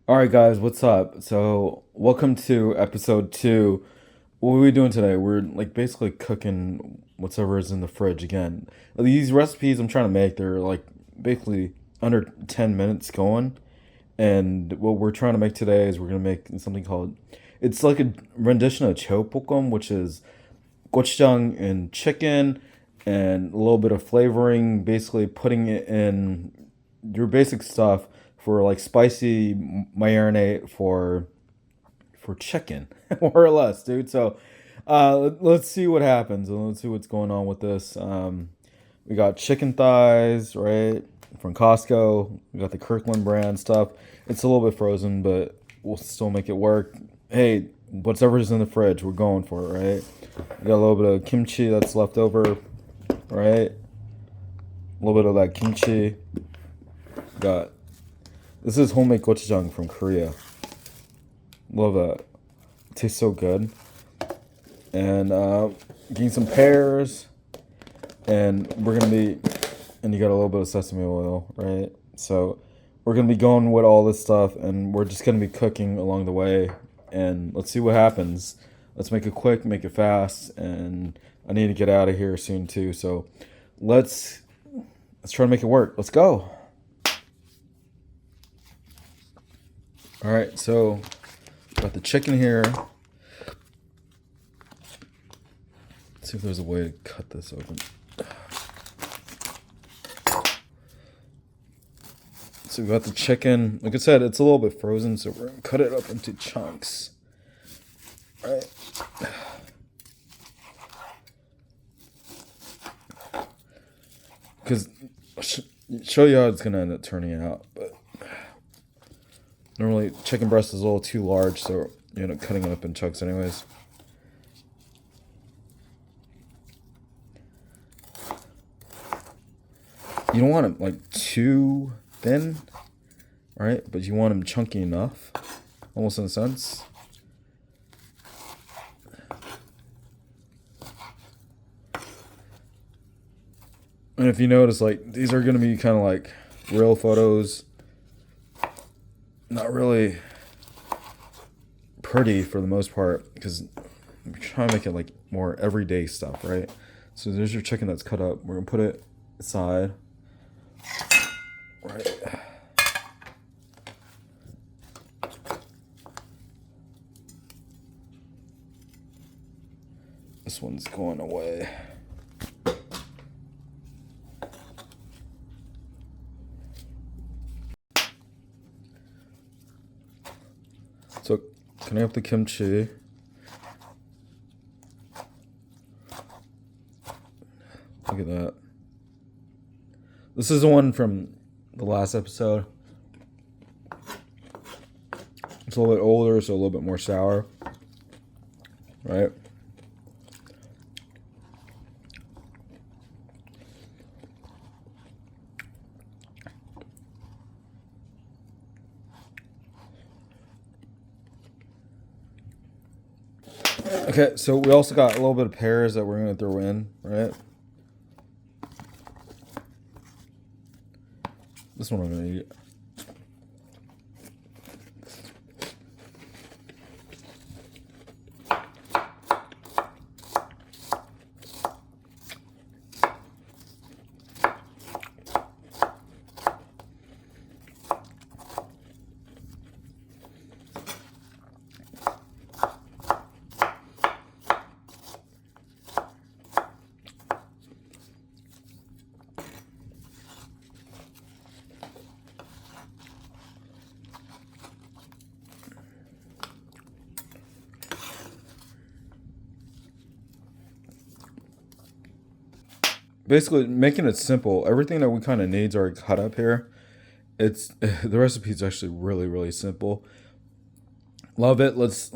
All right, guys, what's up? So, welcome to episode two. What are we doing today? We're like basically cooking whatever is in the fridge again. These recipes I'm trying to make, they're like basically under 10 minutes going. And what we're trying to make today is we're going to make something called, it's like a rendition of choppokkum, which is gochujang and chicken and a little bit of flavoring, basically putting it in your basic stuff for like spicy marinade for chicken, more or less, dude. So let's see what happens and let's see what's going on with this. We got chicken thighs, right, from Costco. We got the Kirkland brand stuff. It's a little bit frozen, but we'll still make it work. Hey, whatever's in the fridge, we're going for it, right? We got a little bit of kimchi that's left over, right? A little bit of that kimchi. Got this is homemade gochujang from Korea. Love that. It tastes so good. And getting some pears, and we're gonna be, and you got a little bit of sesame oil, right? So we're gonna be going with all this stuff, and we're just gonna be cooking along the way, and let's see what happens. Let's make it quick, make it fast, and I need to get out of here soon too. So let's let's try to make it work. Let's go. All right, so got the chicken here. Let's see if there's a way to cut this open. So we got the chicken. Like I said, it's a little bit frozen, so we're gonna cut it up into chunks. All right. Because show you how it's gonna end up turning out, but normally chicken breast is a little too large, so you end up cutting it up in chunks anyways. You don't want them like too thin, right? But you want them chunky enough, almost in a sense. And if you notice, like these are gonna be kind of like real photos, not really pretty for the most part, because I'm trying to make it like more everyday stuff, right? So there's your chicken that's cut up. We're gonna put it aside, right? This one's going away. So can I have the kimchi? Look at that. This is the one from the last episode. It's a little bit older, so a little bit more sour, right? Okay, so we also got a little bit of pears that we're gonna throw in, right? This one I'm gonna eat. Basically, making it simple. Everything that we kind of needs are cut up here. It's the recipe is actually really really simple. Love it. Let's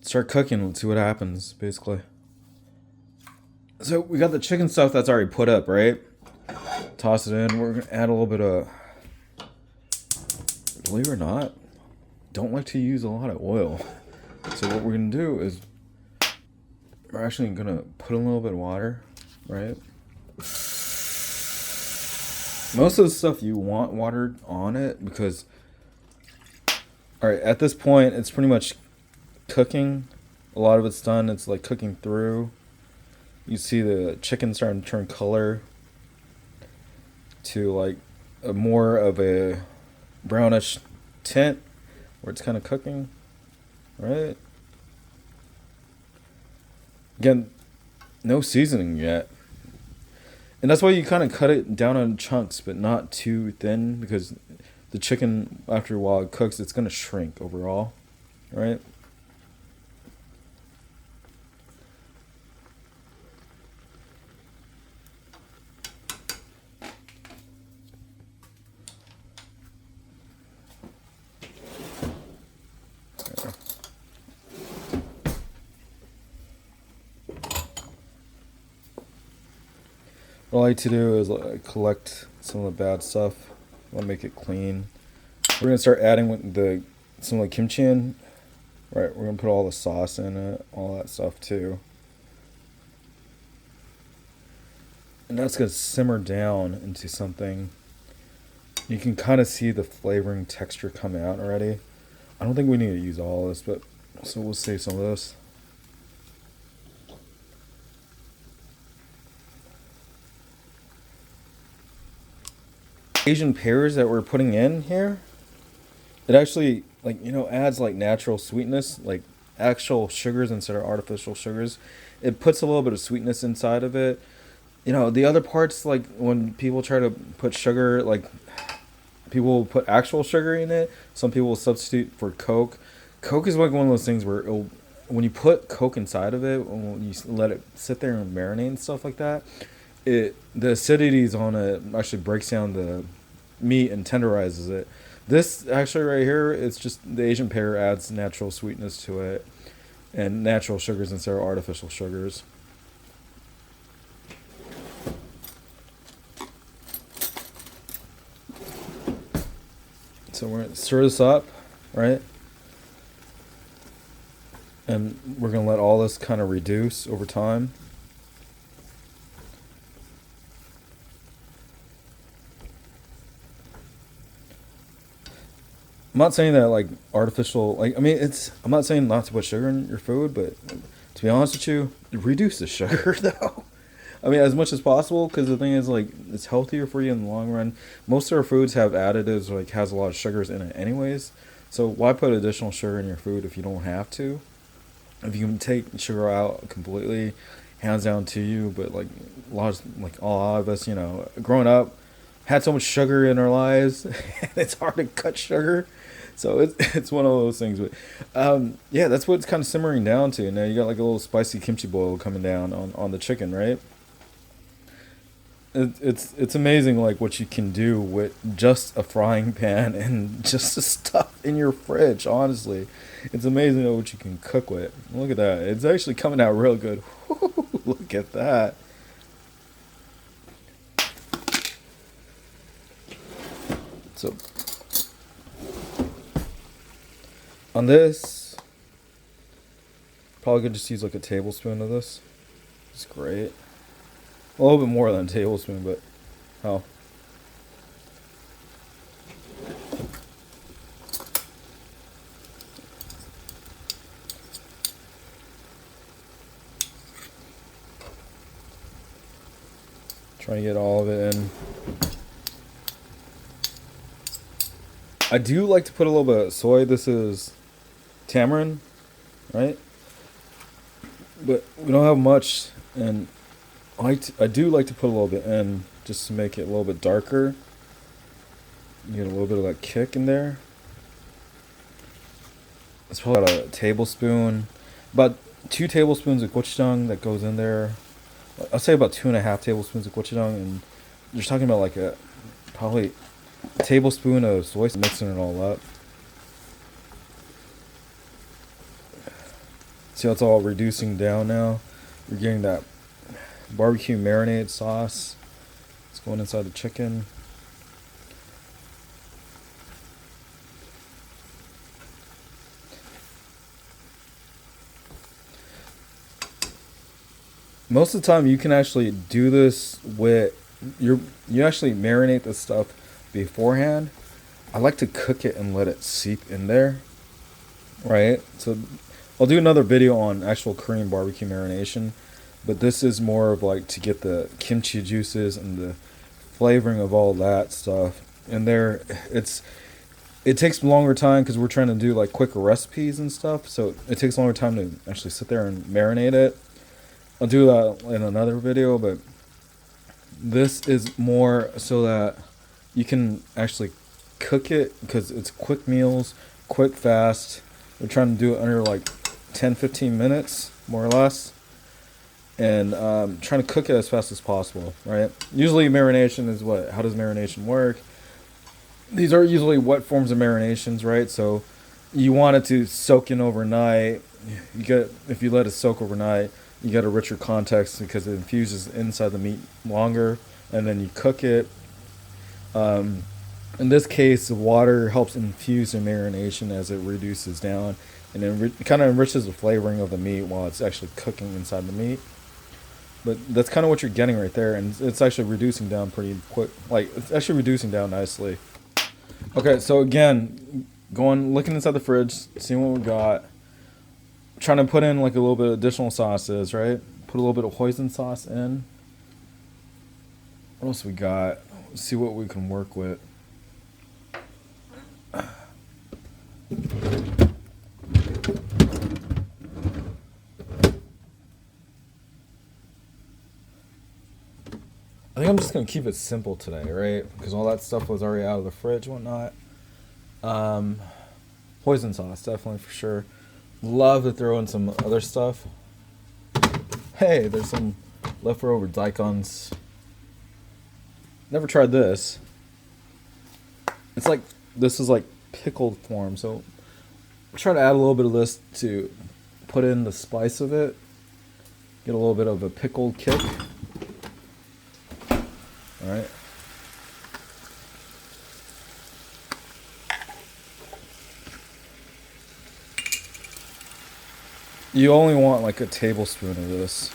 start cooking. Let's see what happens. Basically, so we got the chicken stuff that's already put up, right? Toss it in. We're gonna add a little bit of. Believe it or not, don't like to use a lot of oil. So what we're gonna do is we're actually gonna put a little bit of water, right? Most of the stuff you want water on it because All right, at this point, it's pretty much cooking. A lot of it's done. It's like cooking through. You see the chicken starting to turn color to like a more of a brownish tint where it's kind of cooking, right? Again, no seasoning yet. And that's why you kind of cut it down on chunks, but not too thin because the chicken, after a while it cooks, it's going to shrink overall, right? What I like to do is collect some of the bad stuff. I want to make it clean. We're gonna start adding some like kimchi in. Right, we're gonna put all the sauce in it, all that stuff too, and that's gonna simmer down into something. You can kind of see the flavoring texture come out already. I don't think we need to use all of this, but so we'll save some of this. Asian pears that we're putting in here, it actually like adds like natural sweetness, like actual sugars instead of artificial sugars. It puts a little bit of sweetness inside of it. The other parts, like when people try to put sugar, like people will put actual sugar in it. Some people will substitute for Coke. Coke is like one of those things where when you put Coke inside of it, when you let it sit there and marinate and stuff like that, the acidities on it actually breaks down the meat and tenderizes it. This actually right here, it's just the Asian pear adds natural sweetness to it and natural sugars instead of artificial sugars. So we're gonna stir this up, right? And we're gonna let all this kind of reduce over time. I'm not saying that like artificial, like I mean it's. I'm not saying not to put sugar in your food, but to be honest with you, reduce the sugar though. I mean, as much as possible, because the thing is, like, it's healthier for you in the long run. Most of our foods have additives, like, has a lot of sugars in it, anyways. So why put additional sugar in your food if you don't have to? If you can take sugar out completely, hands down to you. But like, like all of us, growing up, had so much sugar in our lives, it's hard to cut sugar. So it's one of those things. But yeah, that's what it's kind of simmering down to. Now you got like a little spicy kimchi boil coming down on the chicken, right? It's amazing like what you can do with just a frying pan and just the stuff in your fridge. Honestly, it's amazing what you can cook with. Look at that; it's actually coming out real good. Look at that. So on this, probably could just use like a tablespoon of this. It's great. A little bit more than a tablespoon, but how? Trying to get all of it in. I do like to put a little bit of soy. This is tamarind, right? But we don't have much, and I do like to put a little bit in just to make it a little bit darker. You get a little bit of that kick in there. It's probably about a tablespoon, about 2 tablespoons of gochujang that goes in there. I'll say about 2.5 tablespoons of gochujang, and you're talking about like a probably a tablespoon of soy, mixing it all up. See how it's all reducing down now? You're getting that barbecue marinade sauce. It's going inside the chicken. Most of the time, you can actually do this with you actually marinate the stuff beforehand. I like to cook it and let it seep in there right? So I'll do another video on actual Korean barbecue marination, but this is more of like to get the kimchi juices and the flavoring of all that stuff. And there, it takes longer time because we're trying to do like quicker recipes and stuff. So it takes longer time to actually sit there and marinate it. I'll do that in another video, but this is more so that you can actually cook it because it's quick meals, quick fast. We're trying to do it under like 10, 15 minutes, more or less. And trying to cook it as fast as possible, right? Usually marination is what? How does marination work? These are usually wet forms of marinations, right? So you want it to soak in overnight. You get if you let it soak overnight, you get a richer context because it infuses inside the meat longer, and then you cook it. Um, in this case, the water helps infuse the marination as it reduces down, and it kind of enriches the flavoring of the meat while it's actually cooking inside the meat. But that's kind of what you're getting right there, and it's actually reducing down pretty quick. Like it's actually reducing down nicely. Okay, so again, going looking inside the fridge, seeing what we got, trying to put in like a little bit of additional sauces, right? Put a little bit of hoisin sauce in. What else we got? Let's see what we can work with. I think I'm just gonna keep it simple today, right? Because all that stuff was already out of the fridge, and whatnot. Um, Hoisin sauce, definitely for sure. Love to throw in some other stuff. Hey, there's some leftover daikons. Never tried this. It's like this is like pickled form, so I'll try to add a little bit of this to put in the spice of it. Get a little bit of a pickled kick. All right. You only want like a tablespoon of this.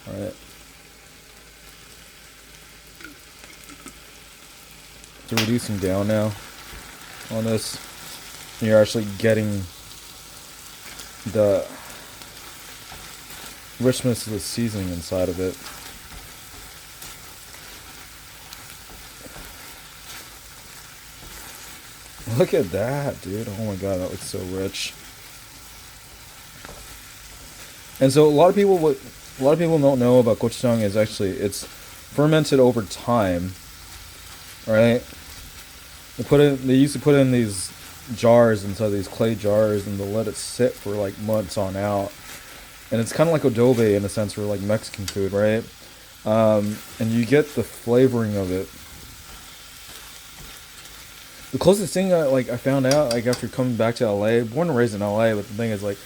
All right. So reducing down now on this. You're actually getting the richness of the seasoning inside of it. Look at that, dude. Oh my god, that looks so rich. And so a lot of people don't know about gochujang is actually it's fermented over time, right? They used to put in these jars inside these clay jars and they'll let it sit for like months on out. And it's kind of like adobe in a sense for like Mexican food, right? And you get the flavoring of it. The closest thing I found out like after coming back to LA, born and raised in LA, but the thing is like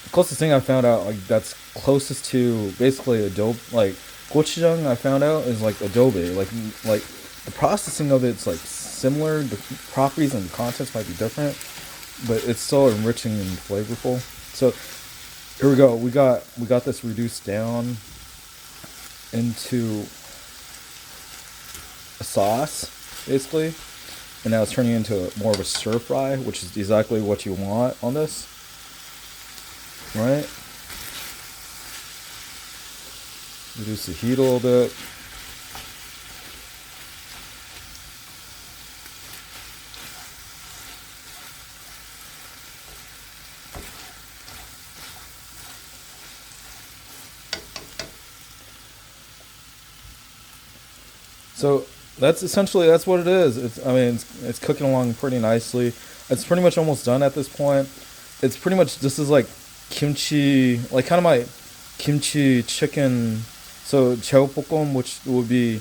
the closest thing I found out like that's closest to basically adobe like gochujang I found out is like adobe like the processing of it's like similar, the properties and contents might be different, but it's so enriching and flavorful. So here we go. We got this reduced down into a sauce, basically. And now it's turning into more of a stir fry, which is exactly what you want on this. Right? Reduce the heat a little bit. So that's what it is. It's cooking along pretty nicely. It's pretty much almost done at this point. It's pretty much this is like kimchi, like kind of my kimchi chicken. So jeobokkam, which would be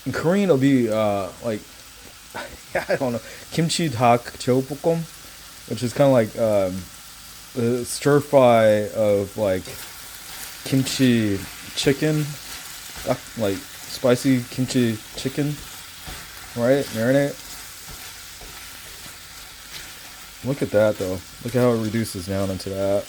in Korean, it'll be like yeah, I don't know, kimchi dak jeobokkam, which is kind of like a stir fry of like kimchi chicken, like spicy kimchi chicken, right? Marinate. Look at that though. Look at how it reduces down into that.